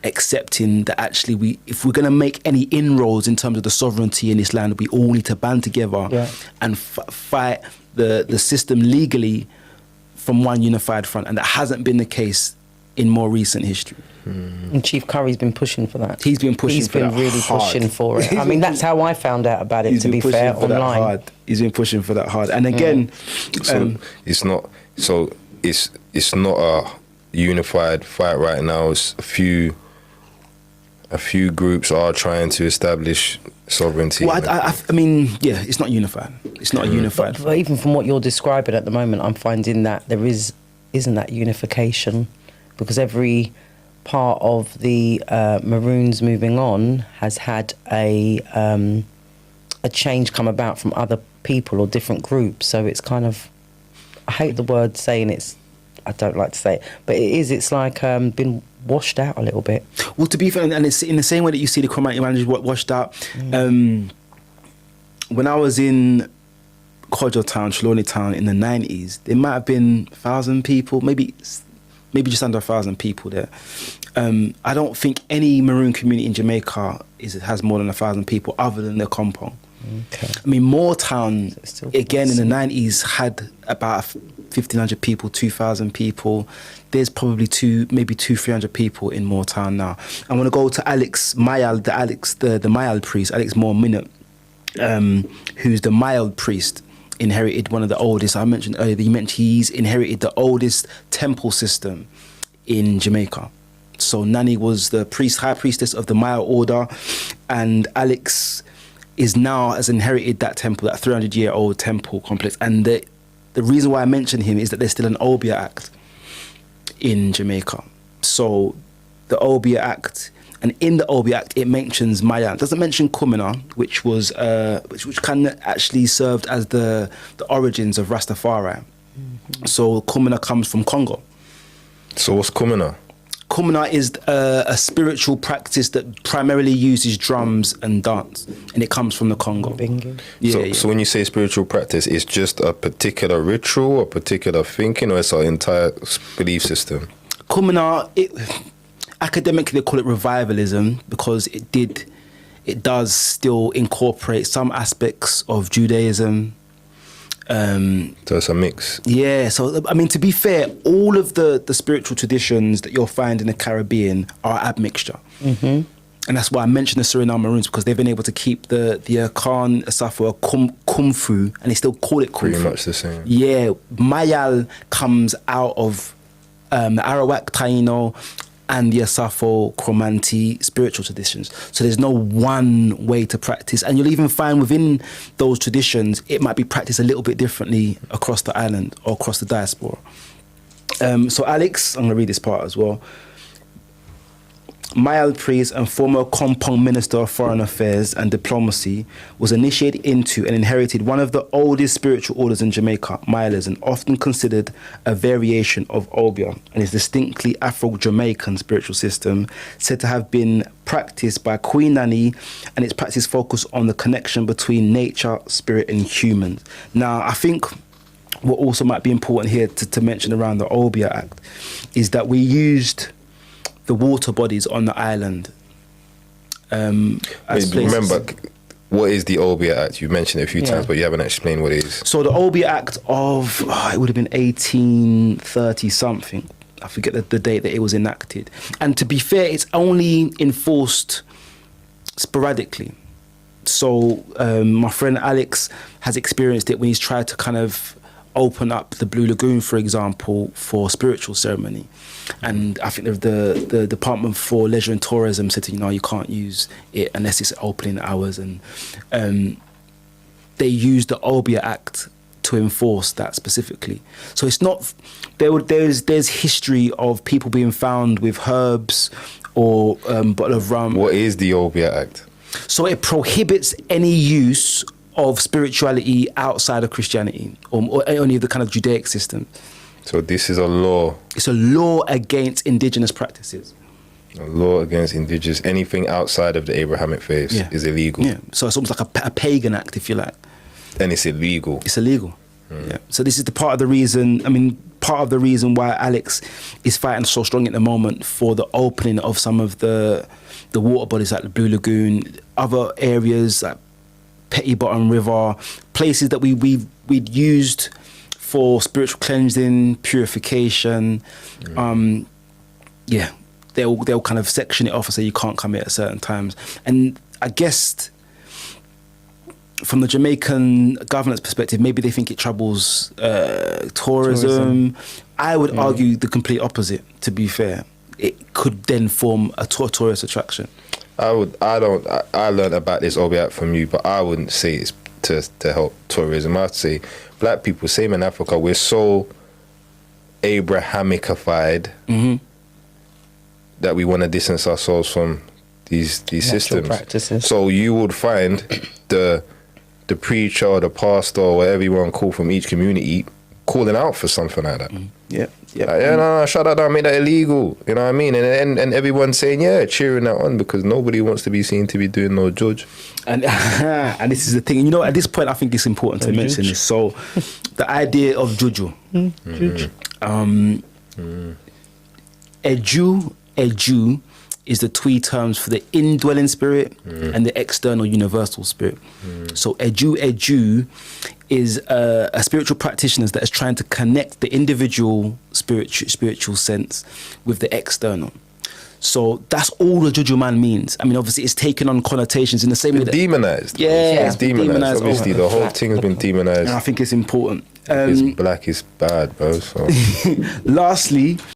accepting that actually if we're going to make any inroads in terms of the sovereignty in this land, we all need to band together and fight the system legally from one unified front. And that hasn't been the case in more recent history. And Chief Curry's been pushing for that. He's been pushing for that. He's been really hard. pushing for it. I mean, that's how I found out about it, to be fair, online. He's been pushing for that hard. And again... it's not a unified fight right now. It's a few groups are trying to establish sovereignty. Well, I mean, yeah, it's not unified. It's not a unified but even from what you're describing at the moment, I'm finding that there isn't that unification, because every part of the Maroons moving on has had a change come about from other people or different groups. So it's kind of, I hate the word saying it's, I don't like to say it, but it's like been washed out a little bit. Well, to be fair, and it's in the same way that you see the community managers washed out. When I was in Kojo Town, Trelawney Town in the 90s, there might have been 1,000 people, maybe just under 1,000 people there. I don't think any Maroon community in Jamaica has more than 1,000 people other than the compound. Okay. I mean, Moortown, again, in the 90s had about 1,500 people, 2,000 people. There's probably 300 people in Moortown now. I want to go to Alex Mayal, the Mayal priest, Alex Moore Minute, who's the Mayal priest, inherited one of the oldest. I mentioned earlier that he's inherited the oldest temple system in Jamaica. So Nani was the high priestess of the Mayal order, and Alex has inherited that temple, that 300-year-old temple complex. And the reason why I mention him is that there's still an Obeah Act in Jamaica. So the Obeah Act, and in the Obeah Act, it mentions Maya. It doesn't mention Kumina, which kind of actually served as the origins of Rastafari. So Kumina comes from Congo. So what's Kumina? Kumina is a spiritual practice that primarily uses drums and dance, and it comes from the Congo. Bingo. So when you say spiritual practice, it's just a particular ritual, a particular thinking, or it's an entire belief system? Kumina, academically they call it revivalism, because it does still incorporate some aspects of Judaism. So it's a mix. Yeah, so I mean, to be fair, all of the spiritual traditions that you'll find in the Caribbean are admixture. And that's why I mentioned the Suriname Maroons, because they've been able to keep the Akan, ASAFO, Kung Fu, and they still call it Kung Fu. Pretty much the same. Yeah, Mayal comes out of the Arawak Taino and the ASAFO Chromanti spiritual traditions. So there's no one way to practice. And you'll even find within those traditions, it might be practiced a little bit differently across the island or across the diaspora. So Alex, I'm going to read this part as well. Mayal priest and former Kompong Minister of Foreign Affairs and Diplomacy, was initiated into and inherited one of the oldest spiritual orders in Jamaica, Mayalism, often considered a variation of Obeah, and is distinctly Afro-Jamaican spiritual system, said to have been practiced by Queen Nanny, and its practice focused on the connection between nature, spirit and humans. Now, I think what also might be important here to mention around the Obeah Act is that we used the water bodies on the island. Remember, what is the Obeah Act? You mentioned it a few times, but you haven't explained what it is. So the Obeah Act of, it would have been 1830 something. I forget the date that it was enacted. And to be fair, it's only enforced sporadically. So my friend Alex has experienced it when he's tried to kind of open up the Blue Lagoon, for example, for spiritual ceremony. And I think the Department for Leisure and Tourism said, you can't use it unless it's opening hours. And they used the Obeah Act to enforce that specifically. So it's not, there's history of people being found with herbs or bottle of rum. What is the Obeah Act? So it prohibits any use of spirituality outside of Christianity or any of the kind of Judaic system. So this is a law. It's a law against indigenous practices. A law against indigenous, anything outside of the Abrahamic faith is illegal. Yeah, so it's almost like a pagan act, if you like. And it's illegal. It's illegal. Yeah. So this is the part of the reason, part of the reason why Alex is fighting so strong at the moment for the opening of some of the water bodies like the Blue Lagoon, other areas like Petty Bottom River, places that we'd used for spiritual cleansing, purification. They'll kind of section it off and say you can't come here at certain times. And I guess from the Jamaican government's perspective, maybe they think it troubles tourism. I would argue the complete opposite, to be fair. It could then form a tourist attraction. I learned about this Obeah from you, but I wouldn't say it's to help tourism. I'd say black people, same in Africa, we're so Abrahamicified that we want to distance ourselves from these systems. Practices. So you would find the preacher or the pastor or whatever you want to call from each community calling out for something like that. Shut that down, make that illegal. You know what I mean? And everyone's saying, cheering that on, because nobody wants to be seen to be doing no judge. And this is the thing. You know, at this point, I think it's important to mention this. So, the idea of juju. Eju is the twee terms for the indwelling spirit and the external universal spirit. So Eju is a spiritual practitioner that is trying to connect the individual spiritual sense with the external. So that's all the Juju man means. I mean, obviously, it's taken on connotations in the same way that... demonized. Yeah, it's demonized. Obviously, the whole thing's been demonized. And I think it's important. It's black is bad, bro. So. Lastly...